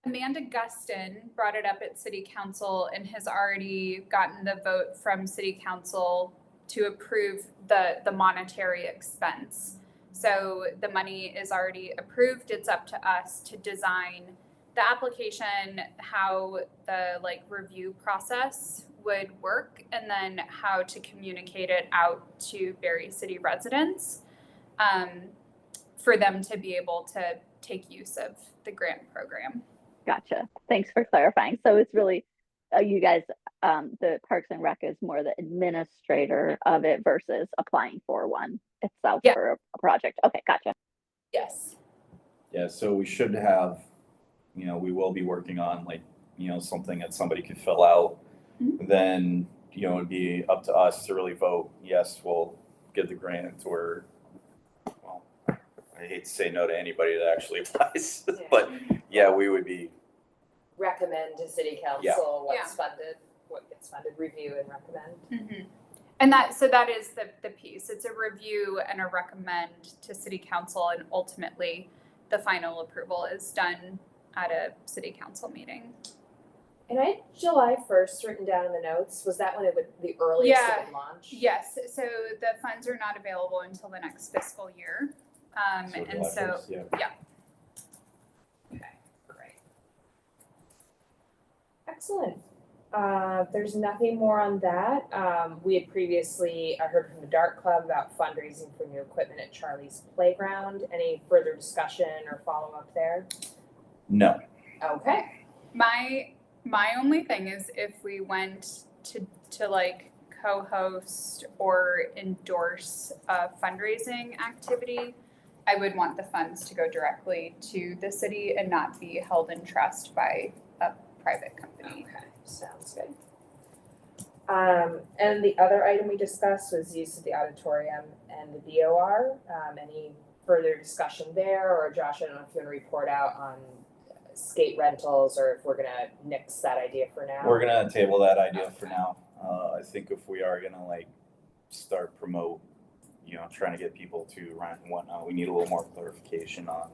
Amanda Gustin brought it up at city council and has already gotten the vote from city council to approve the monetary expense. So the money is already approved. It's up to us to design the application, how the like review process would work, and then how to communicate it out to Barre City residents for them to be able to take use of the grant program. Gotcha. Thanks for clarifying. So it's really you guys, the Parks and Rec is more the administrator of it versus applying for one itself for a project. Okay, gotcha. Yes. Yeah, so we should have, we will be working on like, something that somebody could fill out. Then, it'd be up to us to really vote, yes, we'll give the grant, or, well, I hate to say no to anybody that actually applies, but yeah, we would be. Recommend to city council what's funded, what gets funded, review and recommend. And that is the piece. It's a review and a recommend to city council, and ultimately the final approval is done at a city council meeting. And I had July 1st written down in the notes. Was that when the earliest it would launch? Yes. So the funds are not available until the next fiscal year. Okay, great. Excellent. There's nothing more on that. We had previously heard from the Dart Club about fundraising for new equipment at Charlie's Playground. Any further discussion or follow-up there? No. Okay. My only thing is if we went to like co-host or endorse a fundraising activity, I would want the funds to go directly to the city and not be held in trust by a private company. Okay, sounds good. And the other item we discussed was use of the auditorium and the DOR. Any further discussion there, or Josh, I don't know if you want to report out on skate rentals, or if we're gonna nix that idea for now. We're gonna table that idea for now. I think if we are gonna like start promote, trying to get people to rent and whatnot, we need a little more clarification on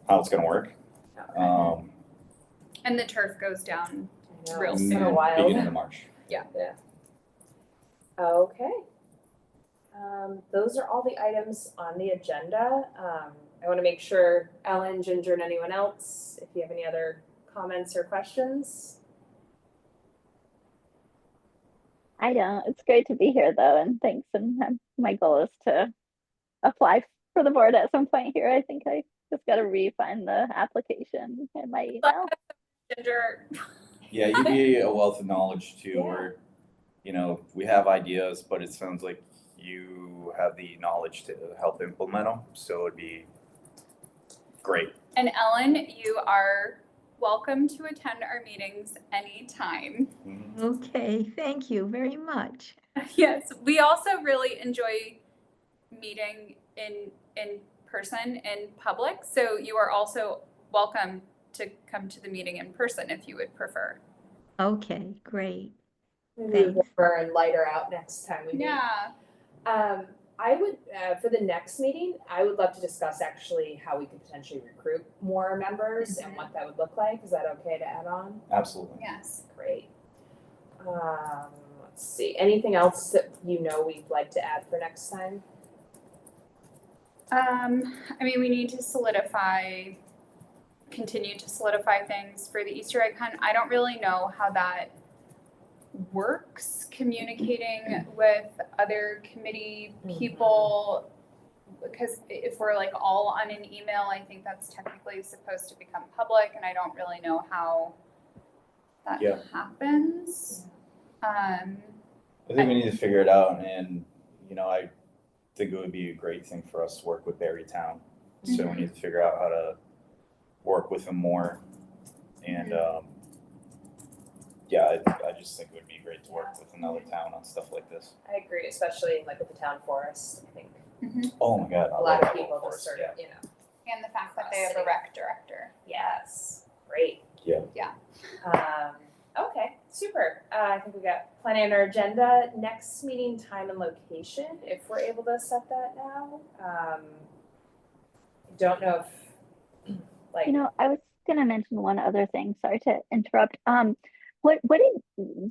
how it's gonna work. Okay. And the turf goes down real It's soon. been a while. Beginning of March. Yeah. Okay. Those are all the items on the agenda. I want to make sure Ellen, Ginger, and anyone else, if you have any other comments or questions. I don't. It's great to be here though, and thanks. And my goal is to apply for the board at some point here. I think I just got to re-find the application in my email. Ginger. Yeah, you'd be a wealth of knowledge too, Yeah. where, we have ideas, but it sounds like you have the knowledge to help implement them, so it'd be great. And Ellen, you are welcome to attend our meetings anytime. Mhm. Okay, thank you very much. Yes, we also really enjoy meeting in person in public, so you are also welcome to come to the meeting in person if you would prefer. Okay, great. Maybe Thanks. warmer and lighter out next time we meet. Yeah. I would, for the next meeting, I would love to discuss actually how we could potentially recruit more members and what that would look like. Is that okay to add on? Absolutely. Yes. Great. Let's see, anything else that we'd like to add for next time? I mean, we need to continue to solidify things for the Easter egg hunt. I don't really know how that works, communicating with other committee people, because if we're like all on an email, I think that's technically supposed to become public, and I don't really know how that Yeah. happens. I think we need to figure it out, and, I think it would be a great thing for us to work with Barre Town. So we need to figure out how to work with them more, and, yeah, I just think it would be great to work with another town on stuff like this. I agree, especially like with the town forest. I think Oh my God. I a love lot of that people forest, just sort yeah. of, And the fact that they have a rec director. yes, great. Yeah. Yeah. Okay, super. I think we got plenty on our agenda. Next meeting time and location, if we're able to set that now. Don't know if, like. I was gonna mention one other thing. Sorry to interrupt.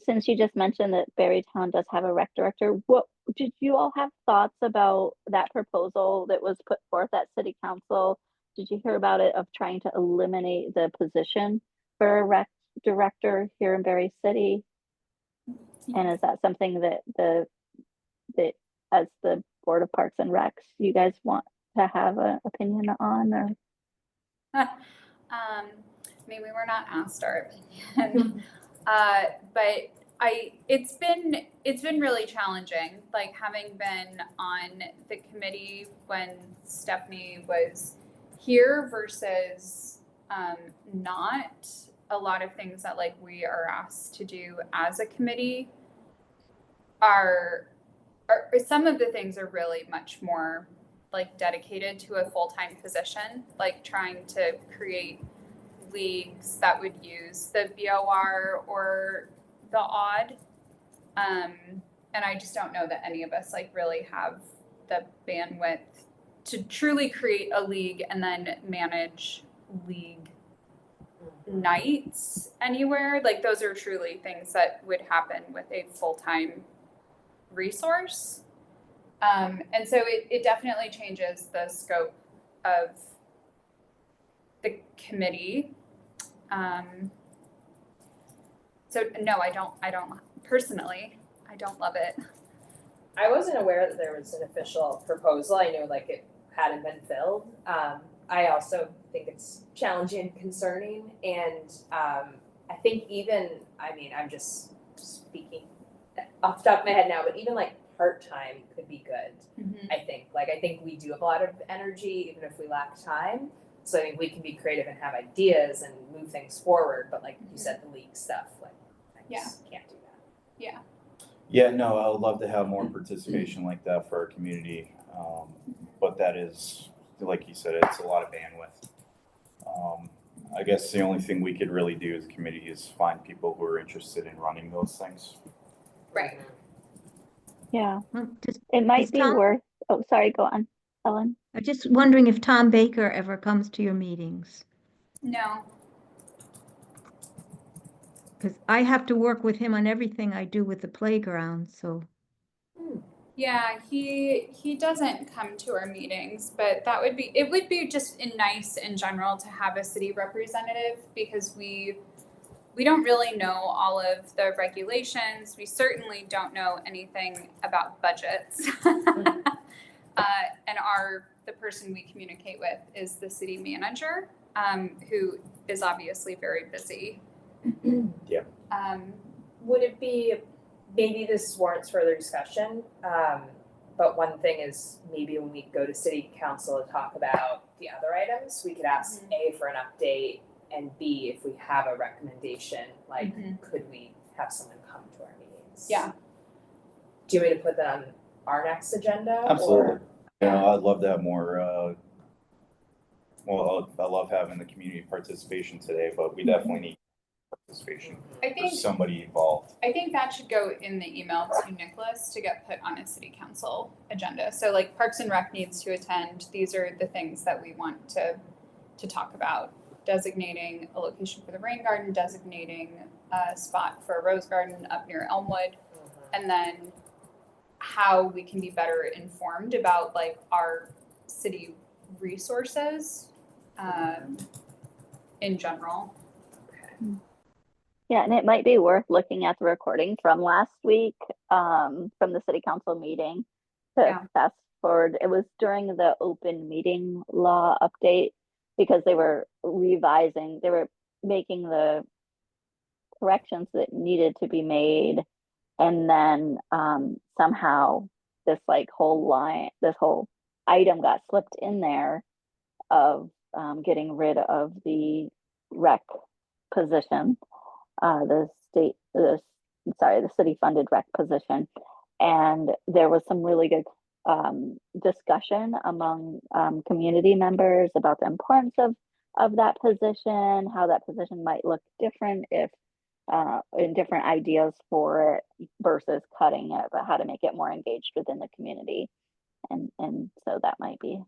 Since you just mentioned that Barrytown does have a rec director, what did you all have thoughts about that proposal that was put forth at City Council? Did you hear about it, of trying to eliminate the position for a rec director here in Barre City? And is that something that as the Board of Parks and Recs, you guys want to have an opinion on, or? I mean, we were not asked our opinion, but it's been really challenging, like having been on the committee when Stephanie was here versus not. A lot of things that like we are asked to do as a committee are some of the things are really much more like dedicated to a full-time position, like trying to create leagues that would use the BOR or the odd. And I just don't know that any of us like really have the bandwidth to truly create a league and then manage league nights anywhere. Like those are truly things that would happen with a full-time resource. And so it definitely changes the scope of the committee. So no, I don't personally, I don't love it. I wasn't aware that there was an official proposal. I knew like it hadn't been filled. I also think it's challenging and concerning, and I think I'm just speaking off the top of my head now, but even like part-time could be good. I think we do have a lot of energy even if we lack time. So I think we can be creative and have ideas and move things forward, but like you said, the league stuff, like I just can't do that. Yeah, no, I would love to have more participation like that for our community. But that is, like you said, it's a lot of bandwidth. I guess the only thing we could really do as a committee is find people who are interested in running those things. Right. Yeah, Well, it might Is be Tom- worth. Oh, sorry. Go on, Ellen. I'm just wondering if Tom Baker ever comes to your meetings, No. because I have to work with him on everything I do with the playground, so. Yeah, he doesn't come to our meetings, but it would be just nice in general to have a city representative because we don't really know all of the regulations. We certainly don't know anything about budgets. And the person we communicate with is the city manager, who is obviously very busy. Yeah. Would it be, maybe this warrants further discussion, but one thing is maybe when we go to city council to talk about the other items, we could ask A for an update and B if we have a recommendation, like could we have someone come to our meetings? Yeah. Do you want me to put that on our next agenda? Absolutely. Or? You know, I'd love to have more, I love having the community participation today, but we definitely need participation. I think Somebody involved. I think that should go in the email to Nicholas to get put on a city council agenda. So like Parks and Rec needs to attend. These are the things that we want to talk about. Designating a location for the rain garden, designating a spot for a rose garden up near Elmwood, and then how we can be better informed about like our city resources in general. Yeah, and it might be worth looking at the recording from last week, from the city council meeting to fast forward. It was during the open meeting law update because they were they were making the corrections that needed to be made. And then somehow this whole item got slipped in there of getting rid of the rec position, the city funded rec position. And there was some really good discussion among community members about the importance of that position, how that position might look different if and different ideas for it versus cutting it, but how to make it more engaged within the community. And so that might be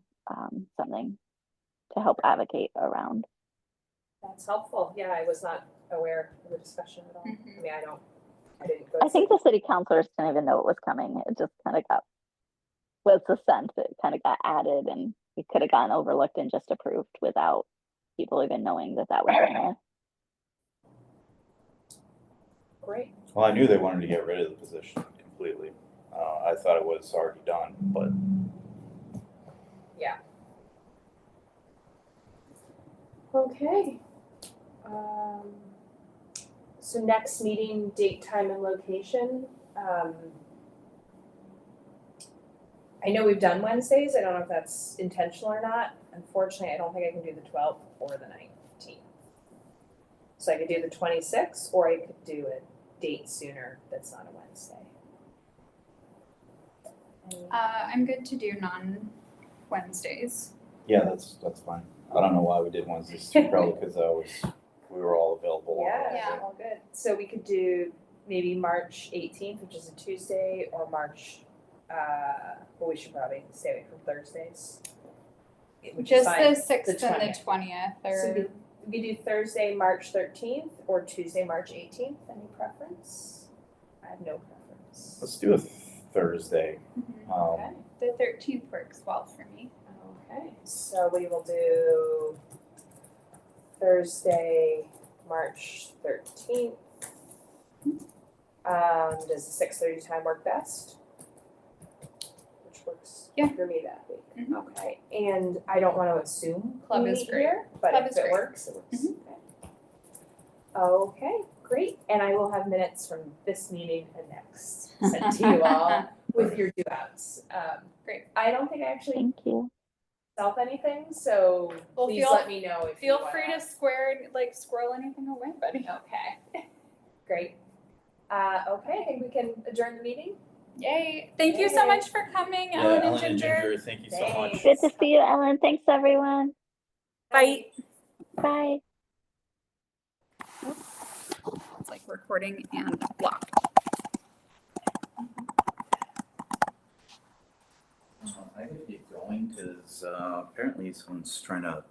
something to help advocate around. That's helpful. Yeah, I was not aware of the discussion at all. I mean, I didn't go. I think the city councilors didn't even know it was coming. It just kind of was the sense that it kind of got added and it could have gotten overlooked and just approved without people even knowing that was in there. Great. Well, I knew they wanted to get rid of the position completely. I thought it was already done, but. Yeah. Okay. So next meeting, date, time, and location. I know we've done Wednesdays. I don't know if that's intentional or not. Unfortunately, I don't think I can do the 12th or the 19th. So I could do the 26th, or I could do a date sooner that's not a Wednesday. I'm good to do non-Wednesdays. Yeah, that's fine. I don't know why we did Wednesdays too, probably because we were all available. Yeah, all good. So we could do maybe March 18th, which is a Tuesday, or March, well, we should probably stay away from Thursdays. Which is Just fine. the 6th The and the 20th. So we do Thursday, March 13th, or Tuesday, March 18th. Any preference? I have no preference. Let's do a Thursday. Okay. The 13th works well for me. Okay, so we will do Thursday, March 13th. Does the 6:30 time work best? Which works for me that week. Okay, and I don't want to assume Club we is meet great. here, but Club if is it great. works, it works. Okay, great. And I will have minutes from this meeting and next sent to you all with your do-outs. Great. I don't think I actually Thank you. self anything, so Well, please let me know if you Feel wanna. free to squirrel anything away, buddy. Okay, great. Okay, I think we can adjourn the meeting. Yay. Thank you so much for coming, Ellen and Ginger. Thank you so much. Good to see you, Ellen. Thanks, everyone. Bye. Bye. It's like recording and blocked. I gotta get going because apparently someone's trying to